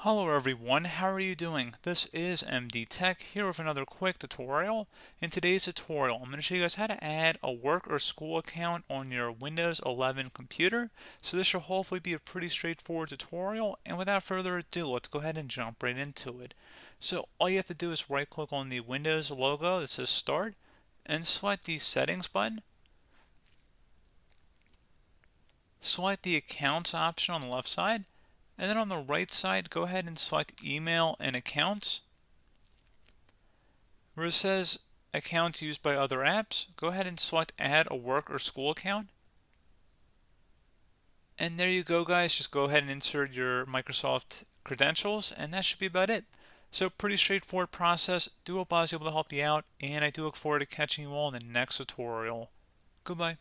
Hello everyone, how are you doing? This is MD Tech here with another quick tutorial. In today's tutorial, I'm going to show you guys how to add a work or school account on your Windows 11 computer. So this should hopefully be a pretty straightforward tutorial, and without further ado, let's go ahead and jump right into it. So all you have to do is right click on the Windows logo that says Start and select the Settings button. Select the Accounts option on the left side. And then on the right side, go ahead and select Email and Accounts. Where it says Accounts used by other apps, go ahead and select Add a work or school account. And there you go, guys. Just go ahead and insert your Microsoft credentials, and that should be about it. So pretty straightforward process. Do hope I was able to help you out, and I do look forward to catching you all in the next tutorial. Goodbye.